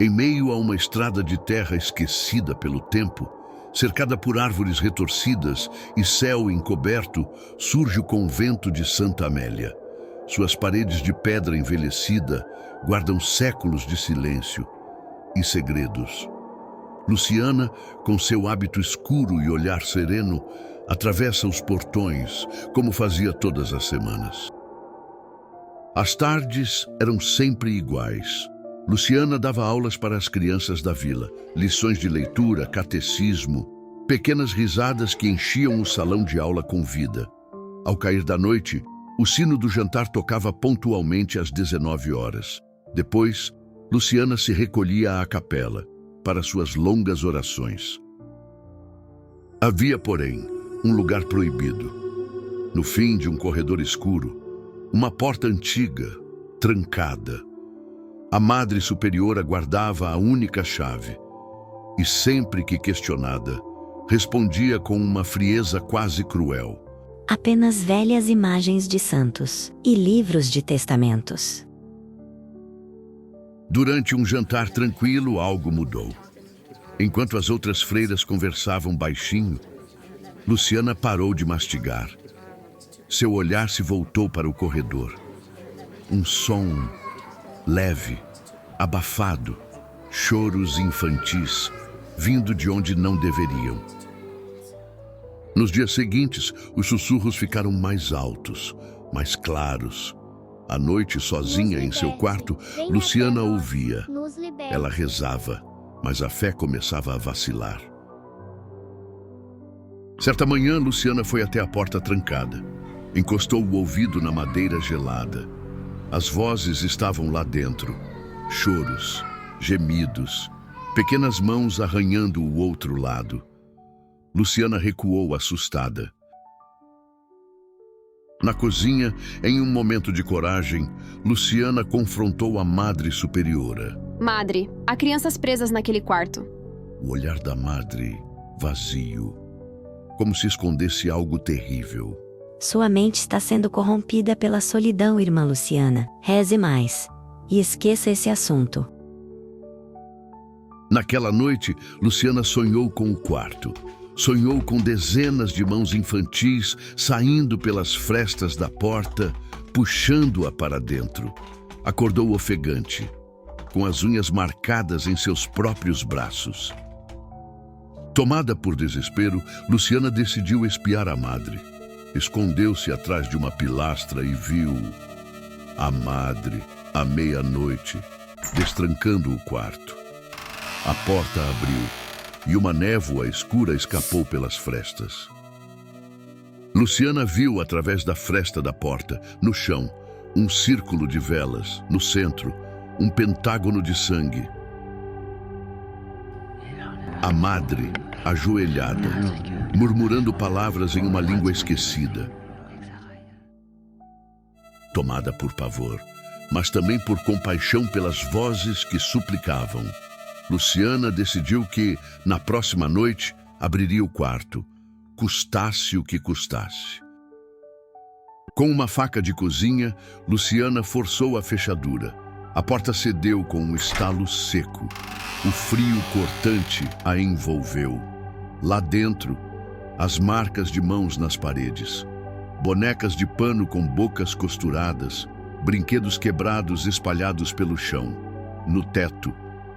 Em meio a uma estrada de terra esquecida pelo tempo, cercada por árvores retorcidas e céu encoberto, surge o convento de Santa Amélia. Suas paredes de pedra envelhecida guardam séculos de silêncio e segredos. Luciana, com seu hábito escuro e olhar sereno, atravessa os portões, como fazia todas as semanas. As tardes eram sempre iguais. Luciana dava aulas para as crianças da vila, lições de leitura, catecismo, pequenas risadas que enchiam o salão de aula com vida. Ao cair da noite, o sino do jantar tocava pontualmente às 19 horas. Depois, Luciana se recolhia à capela para suas longas orações. Havia, porém, um lugar proibido. No fim de um corredor escuro, uma porta antiga, trancada. A Madre Superiora guardava a única chave e, sempre que questionada, respondia com uma frieza quase cruel: apenas velhas imagens de santos e livros de testamentos. Durante um jantar tranquilo, algo mudou. Enquanto as outras freiras conversavam baixinho, Luciana parou de mastigar. Seu olhar se voltou para o corredor. Um som leve, abafado, choros infantis, vindo de onde não deveriam. Nos dias seguintes, os sussurros ficaram mais altos, mais claros. À noite, sozinha em seu quarto, Luciana ouvia. Ela rezava, mas a fé começava a vacilar. Certa manhã, Luciana foi até a porta trancada. Encostou o ouvido na madeira gelada. As vozes estavam lá dentro. Choros, gemidos, pequenas mãos arranhando o outro lado. Luciana recuou assustada. Na cozinha, em um momento de coragem, Luciana confrontou a Madre Superiora. Madre, há crianças presas naquele quarto. O olhar da Madre vazio, como se escondesse algo terrível. Sua mente está sendo corrompida pela solidão, irmã Luciana. Reze mais e esqueça esse assunto. Naquela noite, Luciana sonhou com o quarto. Sonhou com dezenas de mãos infantis saindo pelas frestas da porta, puxando-a para dentro. Acordou ofegante, com as unhas marcadas em seus próprios braços. Tomada por desespero, Luciana decidiu espiar a Madre. Escondeu-se atrás de uma pilastra e viu a Madre, à meia-noite, destrancando o quarto. A porta abriu e uma névoa escura escapou pelas frestas. Luciana viu através da fresta da porta, no chão, um círculo de velas, no centro, um pentágono de sangue. A Madre, ajoelhada, murmurando palavras em uma língua esquecida. Tomada por pavor, mas também por compaixão pelas vozes que suplicavam, Luciana decidiu que, na próxima noite, abriria o quarto, custasse o que custasse. Com uma faca de cozinha, Luciana forçou a fechadura. A porta cedeu com um estalo seco. O frio cortante a envolveu. Lá dentro, as marcas de mãos nas paredes, bonecas de pano com bocas costuradas, brinquedos quebrados espalhados pelo chão, no teto,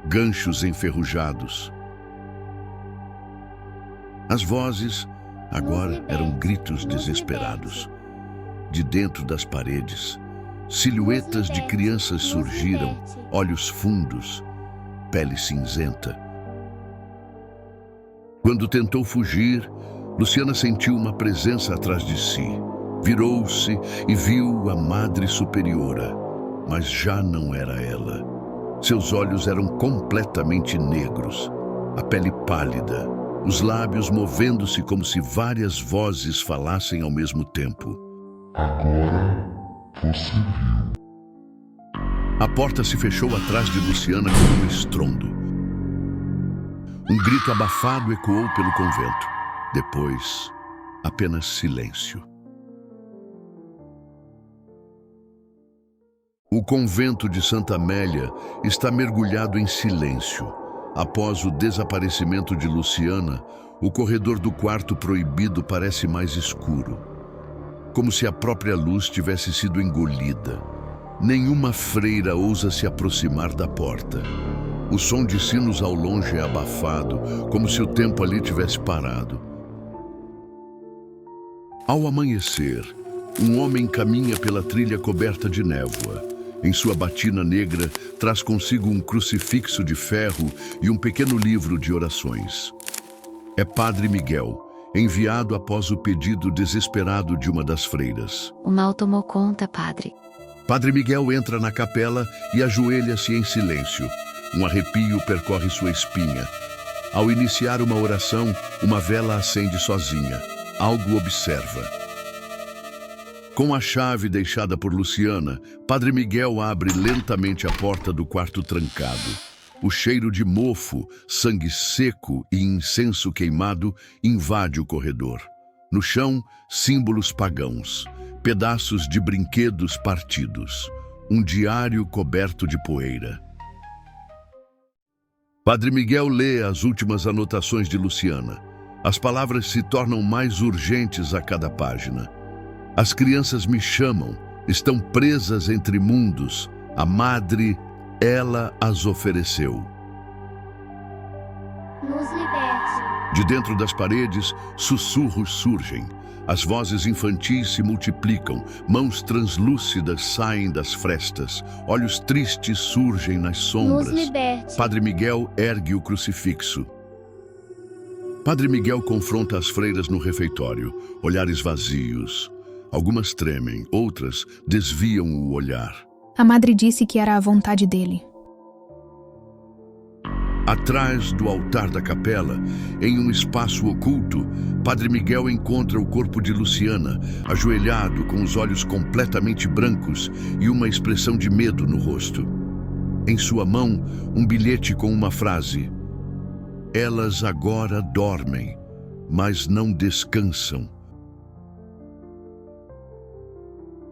ganchos enferrujados. As vozes agora eram gritos desesperados. De dentro das paredes, silhuetas de crianças surgiram, olhos fundos, pele cinzenta. Quando tentou fugir, Luciana sentiu uma presença atrás de si. Virou-se e viu a Madre Superiora, mas já não era ela. Seus olhos eram completamente negros, a pele pálida, os lábios movendo-se como se várias vozes falassem ao mesmo tempo. Agora você viu. A porta se fechou atrás de Luciana com um estrondo. Um grito abafado ecoou pelo convento. Depois, apenas silêncio. O convento de Santa Amélia está mergulhado em silêncio. Após o desaparecimento de Luciana, o corredor do quarto proibido parece mais escuro, como se a própria luz tivesse sido engolida. Nenhuma freira ousa se aproximar da porta. O som de sinos ao longe é abafado, como se o tempo ali tivesse parado. Ao amanhecer, um homem caminha pela trilha coberta de névoa. Em sua batina negra, traz consigo um crucifixo de ferro e um pequeno livro de orações. É Padre Miguel, enviado após o pedido desesperado de uma das freiras. O mal tomou conta, padre. Padre Miguel entra na capela e ajoelha-se em silêncio. Um arrepio percorre sua espinha. Ao iniciar uma oração, uma vela acende sozinha. Algo observa. Com a chave deixada por Luciana, Padre Miguel abre lentamente a porta do quarto trancado. O cheiro de mofo, sangue seco e incenso queimado invade o corredor. No chão, símbolos pagãos, pedaços de brinquedos partidos, um diário coberto de poeira. Padre Miguel lê as últimas anotações de Luciana. As palavras se tornam mais urgentes a cada página. As crianças me chamam, estão presas entre mundos. A madre, ela as ofereceu. Nos liberte. De dentro das paredes, sussurros surgem. As vozes infantis se multiplicam, mãos translúcidas saem das frestas, olhos tristes surgem nas sombras. Nos liberte. Padre Miguel ergue o crucifixo. Padre Miguel confronta as freiras no refeitório, olhares vazios. Algumas tremem, outras desviam o olhar. A madre disse que era a vontade dele. Atrás do altar da capela, em um espaço oculto, Padre Miguel encontra o corpo de Luciana, ajoelhado, com os olhos completamente brancos e uma expressão de medo no rosto. Em sua mão, um bilhete com uma frase: "Elas agora dormem, mas não descansam."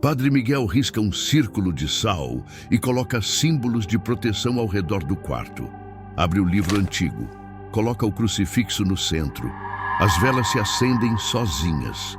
Padre Miguel risca um círculo de sal e coloca símbolos de proteção ao redor do quarto. Abre o livro antigo, coloca o crucifixo no centro. As velas se acendem sozinhas.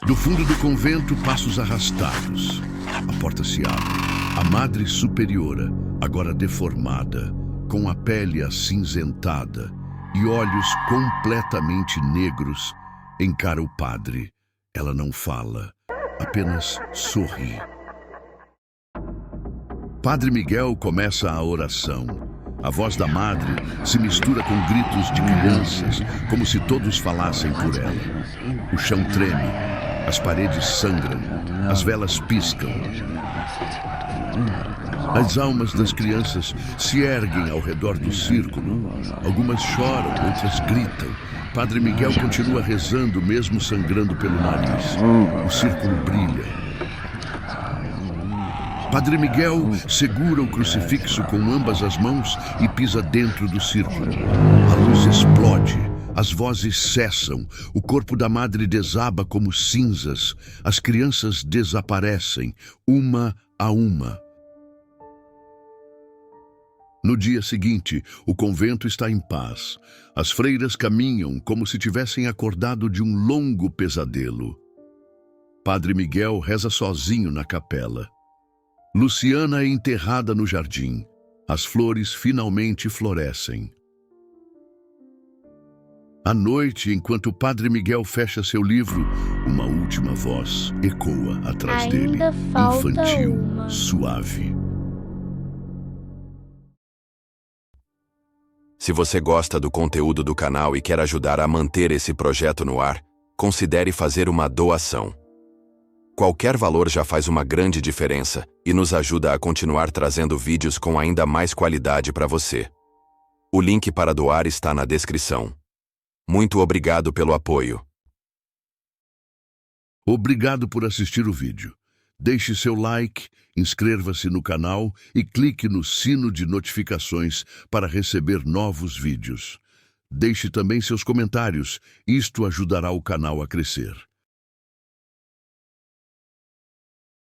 Do fundo do convento, passos arrastados. A porta se abre. A Madre Superiora, agora deformada, com a pele acinzentada e olhos completamente negros, encara o padre. Ela não fala, apenas sorri. Padre Miguel começa a oração. A voz da madre se mistura com gritos de crianças, como se todos falassem por ela. O chão treme, as paredes sangram, as velas piscam. As almas das crianças se erguem ao redor do círculo. Algumas choram, outras gritam. Padre Miguel continua rezando, mesmo sangrando pelo nariz. O círculo brilha. Padre Miguel segura o crucifixo com ambas as mãos e pisa dentro do círculo. A luz explode, as vozes cessam, o corpo da madre desaba como cinzas, as crianças desaparecem, uma a uma. No dia seguinte, o convento está em paz. As freiras caminham como se tivessem acordado de um longo pesadelo. Padre Miguel reza sozinho na capela. Luciana é enterrada no jardim. As flores finalmente florescem. À noite, enquanto Padre Miguel fecha seu livro, uma última voz ecoa atrás dele, Ainda falta infantil, uma. suave. Se você gosta do conteúdo do canal e quer ajudar a manter esse projeto no ar, considere fazer uma doação. Qualquer valor já faz uma grande diferença e nos ajuda a continuar trazendo vídeos com ainda mais qualidade para você. O link para doar está na descrição. Muito obrigado pelo apoio. Obrigado por assistir o vídeo. Deixe seu like, inscreva-se no canal e clique no sino de notificações para receber novos vídeos. Deixe também seus comentários, isto ajudará o canal a crescer.